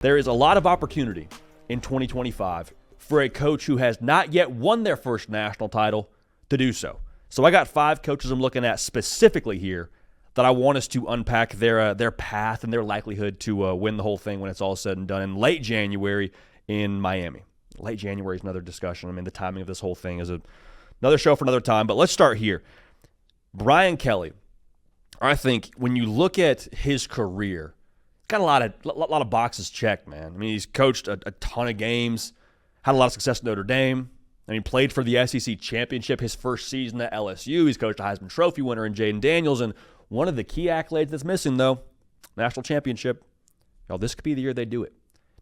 There is a lot of opportunity in 2025 for a coach who has not yet won their first national title to do so. So I got 5 coaches I'm looking at specifically here that I want us to unpack their path and their likelihood to win the whole thing when it's all said and done in late January in Miami. Late January is another discussion. I mean, the timing of this whole thing is another show for another time. But let's start here. Brian Kelly, I think when you look at his career, got a lot of boxes checked, man. I mean, he's coached a ton of games, had a lot of success at Notre Dame. I mean, played for the SEC championship his first season at LSU. He's coached a Heisman Trophy winner in Jaden Daniels. And one of the key accolades that's missing, though, national championship. This could be the year they do it.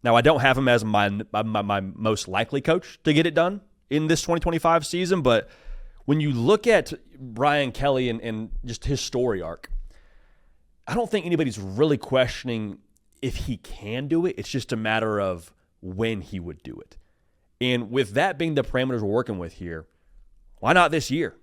Now, I don't have him as my most likely coach to get it done in this 2025 season, but when you look at Brian Kelly and just his story arc, I don't think anybody's really questioning if he can do it. It's just a matter of when he would do it. And with that being the parameters we're working with here, why not this year?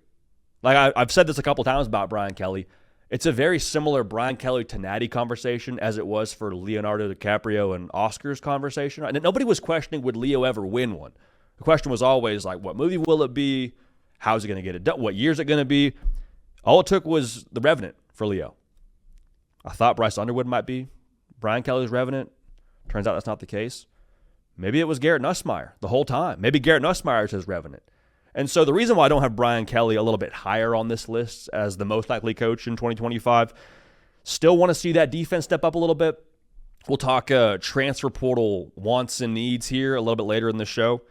Like I've said this a couple times about Brian Kelly. It's a very similar Brian Kelly to Natty conversation as it was for Leonardo DiCaprio and Oscars conversation. And nobody was questioning, would Leo ever win one? The question was always like, what movie will it be? How's he going to get it done? What year is it going to be? All it took was The Revenant for Leo. I thought Bryce Underwood might be Brian Kelly's Revenant. Turns out that's not the case. Maybe it was Garrett Nussmeier the whole time. Maybe Garrett Nussmeier is his Revenant. And so the reason why I don't have Brian Kelly a little bit higher on this list as the most likely coach in 2025, still want to see that defense step up a little bit. We'll talk transfer portal wants and needs here a little bit later in the show.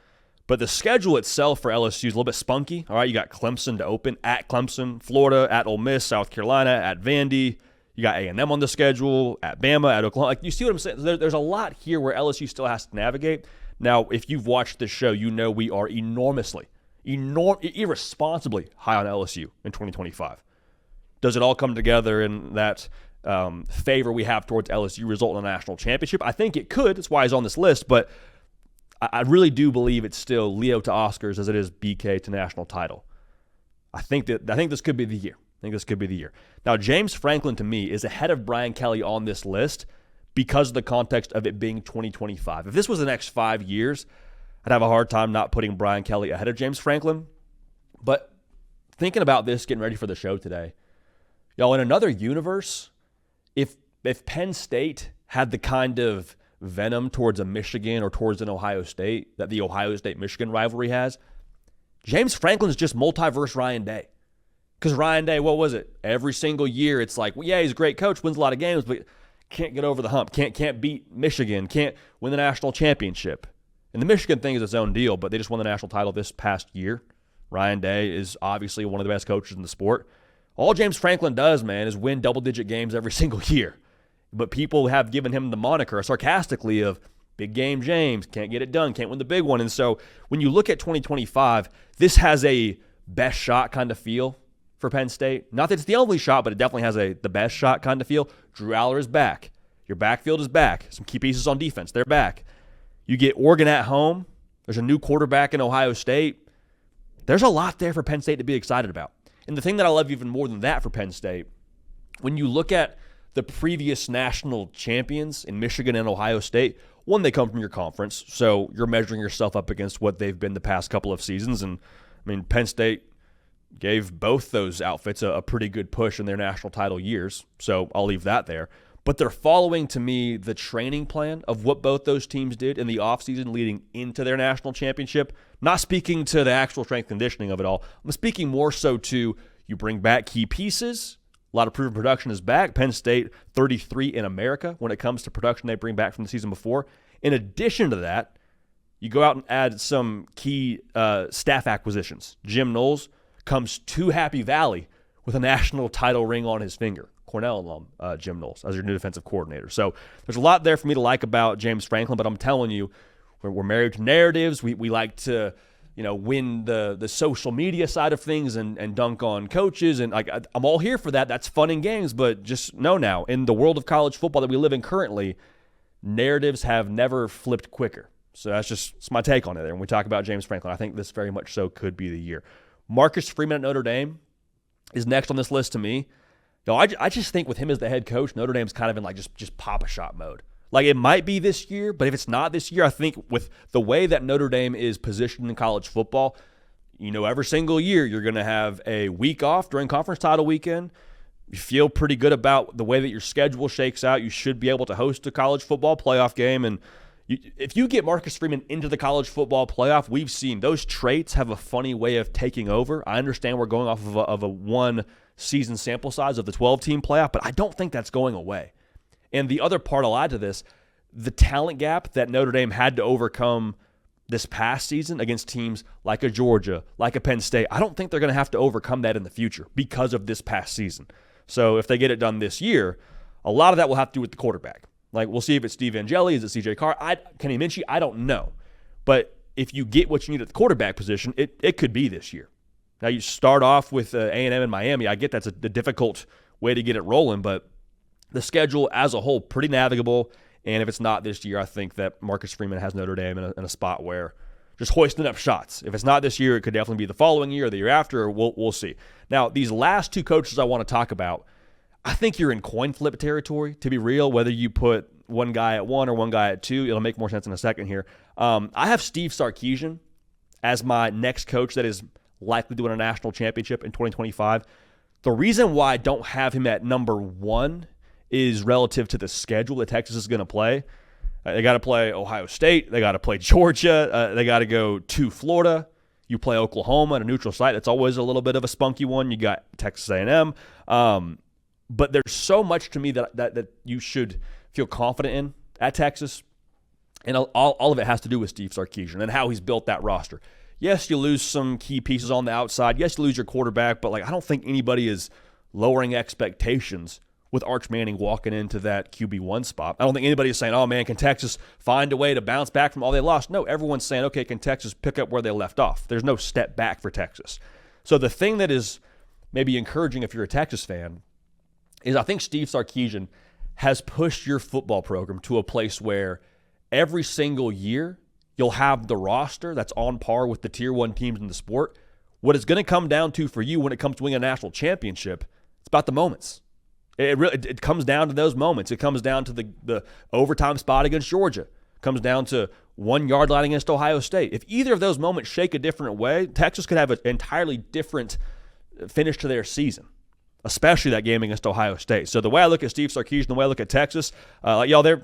But the schedule itself for LSU is a little bit spunky. All right, you got Clemson to open, at Clemson, Florida, at Ole Miss, South Carolina, at Vandy. You got A&M on the schedule, at Bama, at Oklahoma. Like, you see what I'm saying? There's a lot here where LSU still has to navigate. Now, if you've watched this show, you know we are irresponsibly high on LSU in 2025. Does it all come together in that favor we have towards LSU result in a national championship? I think it could. That's why he's on this list. But I really do believe it's still Leo to Oscars as it is BK to national title. I think this could be the year. Now, James Franklin, to me, is ahead of Brian Kelly on this list because of the context of it being 2025. If this was the next 5 years, I'd have a hard time not putting Brian Kelly ahead of James Franklin. But thinking about this, getting ready for the show today, y'all, in another universe, if Penn State had the kind of venom towards a Michigan or towards an Ohio State that the Ohio State-Michigan rivalry has, James Franklin's just multiverse Ryan Day. Because Ryan Day, what was it? Every single year, it's like, well, yeah, he's a great coach, wins a lot of games, but can't get over the hump, can't beat Michigan, can't win the national championship. And the Michigan thing is its own deal, but they just won the national title this past year. Ryan Day is obviously one of the best coaches in the sport. All James Franklin does, man, is win double-digit games every single year. But people have given him the moniker, sarcastically, of big game James, can't get it done, can't win the big one. And so when you look at 2025, this has a best shot kind of feel for Penn State. Not that it's the only shot, but it definitely has the best shot kind of feel. Drew Aller is back. Your backfield is back. Some key pieces on defense, they're back. You get Oregon at home. There's a new quarterback in Ohio State. There's a lot there for Penn State to be excited about. And the thing that I love even more than that for Penn State, when you look at the previous national champions in Michigan and Ohio State, one, they come from your conference, so you're measuring yourself up against what they've been the past couple of seasons. And, I mean, Penn State gave both those outfits a pretty good push in their national title years, so I'll leave that there. But they're following, to me, the training plan of what both those teams did in the offseason leading into their national championship. Not speaking to the actual strength conditioning of it all. I'm speaking more so to you bring back key pieces. A lot of proven production is back. Penn State, 33 in America when it comes to production they bring back from the season before. In addition to that, you go out and add some key staff acquisitions. Jim Knowles comes to Happy Valley with a national title ring on his finger. Cornell alum, Jim Knowles, as your new defensive coordinator. So there's a lot there for me to like about James Franklin, but I'm telling you, we're married to narratives. We like to, win the social media side of things and dunk on coaches. And I'm all here for that. That's fun and games, but just know now, in the world of college football that we live in currently, narratives have never flipped quicker. So that's my take on it there. When we talk about James Franklin, I think this very much so could be the year. Marcus Freeman at Notre Dame is next on this list to me. I just think with him as the head coach, Notre Dame's kind of in just pop-a-shot mode. Like, it might be this year, but if it's not this year, I think with the way that Notre Dame is positioned in college football, every single year you're going to have a week off during conference title weekend. You feel pretty good about the way that your schedule shakes out. You should be able to host a college football playoff game. And if you get Marcus Freeman into the college football playoff, we've seen those traits have a funny way of taking over. I understand we're going off of a one-season sample size of the 12-team playoff, but I don't think that's going away. And the other part I'll add to this, the talent gap that Notre Dame had to overcome this past season against teams like a Georgia, like a Penn State, I don't think they're going to have to overcome that in the future because of this past season. So if they get it done this year, a lot of that will have to do with the quarterback. Like, we'll see if it's Steve Angeli, is it CJ Carr, Kenny Minchie, I don't know. But if you get what you need at the quarterback position, it could be this year. Now, you start off with A&M and Miami. I get that's a difficult way to get it rolling, but the schedule as a whole, pretty navigable. And if it's not this year, I think that Marcus Freeman has Notre Dame in a spot where just hoisting up shots. If it's not this year, it could definitely be the following year or the year after, or we'll see. Now, these last two coaches I want to talk about, I think you're in coin flip territory, to be real, whether you put one guy at 1 or one guy at 2. It'll make more sense in a second here. I have Steve Sarkisian as my next coach that is likely to win a national championship in 2025. The reason why I don't have him at number 1 is relative to the schedule that Texas is going to play. They got to play Ohio State. They got to play Georgia. They got to go to Florida. You play Oklahoma at a neutral site. That's always a little bit of a spunky one. You got Texas A&M. But there's so much to me that you should feel confident in at Texas. And all of it has to do with Steve Sarkisian and how he's built that roster. Yes, you lose some key pieces on the outside. Yes, you lose your quarterback. But I don't think anybody is lowering expectations with Arch Manning walking into that QB1 spot. I don't think anybody is saying, oh, man, can Texas find a way to bounce back from all they lost? No, everyone's saying, okay, can Texas pick up where they left off? There's no step back for Texas. So the thing that is maybe encouraging if you're a Texas fan is I think Steve Sarkisian has pushed your football program to a place where every single year you'll have the roster that's on par with the Tier 1 teams in the sport. What it's going to come down to for you when it comes to winning a national championship, it's about the moments. It comes down to those moments. It comes down to the overtime spot against Georgia. It comes down to 1 yard line against Ohio State. If either of those moments shake a different way, Texas could have an entirely different finish to their season, especially that game against Ohio State. So the way I look at Steve Sarkisian, the way I look at Texas, they're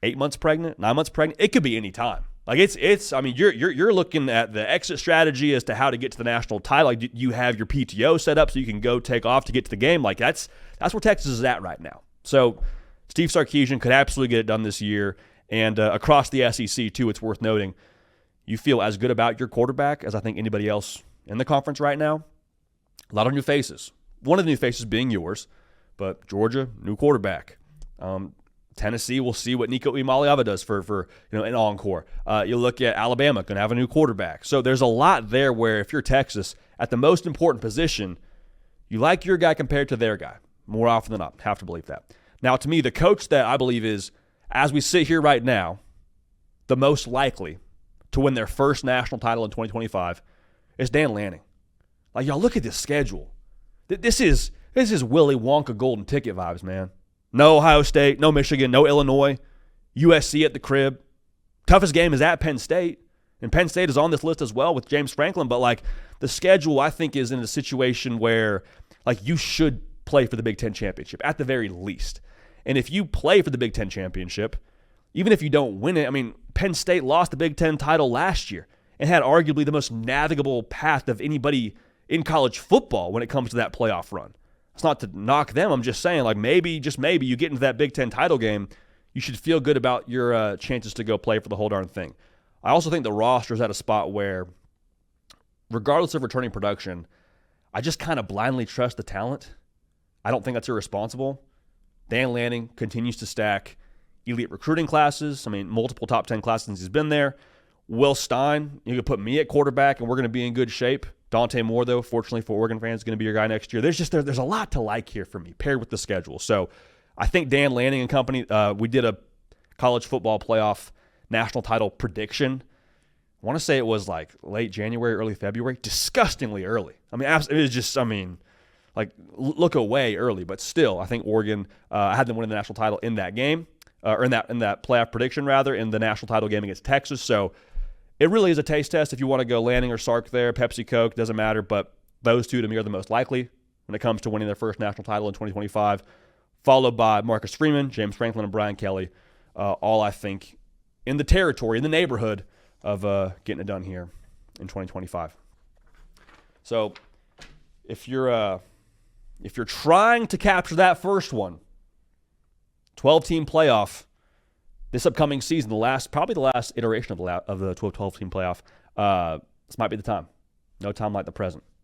8 months pregnant, 9 months pregnant. It could be any time. You're looking at the exit strategy as to how to get to the national title. Like, you have your PTO set up so you can go take off to get to the game. Like, that's where Texas is at right now. So Steve Sarkisian could absolutely get it done this year. And across the SEC, too, it's worth noting, you feel as good about your quarterback as I think anybody else in the conference right now. A lot of new faces. One of the new faces being yours, but Georgia, new quarterback. Tennessee, we'll see what Nico Imaliava does for an encore. You look at Alabama, going to have a new quarterback. So there's a lot there where if you're Texas, at the most important position, you like your guy compared to their guy more often than not. Have to believe that. Now, to me, the coach that I believe is, as we sit here right now, the most likely to win their first national title in 2025 is Dan Lanning. Like, y'all look at this schedule. This is Willy Wonka golden ticket vibes, man. No Ohio State, no Michigan, no Illinois, USC at the crib. Toughest game is at Penn State, and Penn State is on this list as well with James Franklin. But the schedule, I think, is in a situation where you should play for the Big Ten championship at the very least. And if you play for the Big Ten championship, even if you don't win it, Penn State lost the Big Ten title last year and had arguably the most navigable path of anybody in college football when it comes to that playoff run. It's not to knock them. I'm just saying, maybe, just maybe, you get into that Big Ten title game, you should feel good about your chances to go play for the whole darn thing. I also think the roster is at a spot where, regardless of returning production, I just kind of blindly trust the talent. I don't think that's irresponsible. Dan Lanning continues to stack elite recruiting classes. Multiple top 10 classes since he's been there. Will Stein, you could put me at quarterback, and we're going to be in good shape. Dante Moore, though, fortunately for Oregon fans, is going to be your guy next year. There's a lot to like here for me, paired with the schedule. So I think Dan Lanning and company, we did a college football playoff national title prediction. I want to say it was late January, early February. Disgustingly early. It was just, look away early. But still, I think Oregon, I had them winning the national title in that game. or in that playoff prediction rather, in the national title game against Texas. So it really is a taste test if you want to go Lanning or Sark there. Pepsi, Coke, doesn't matter, but those two to me are the most likely when it comes to winning their first national title in 2025, followed by Marcus Freeman, James Franklin, and Brian Kelly, all I think in the territory, in the neighborhood of getting it done here in 2025. So if you're trying to capture that first one, 12-team playoff this upcoming season, probably the last iteration of the 12-team playoff, this might be the time. No time like the present.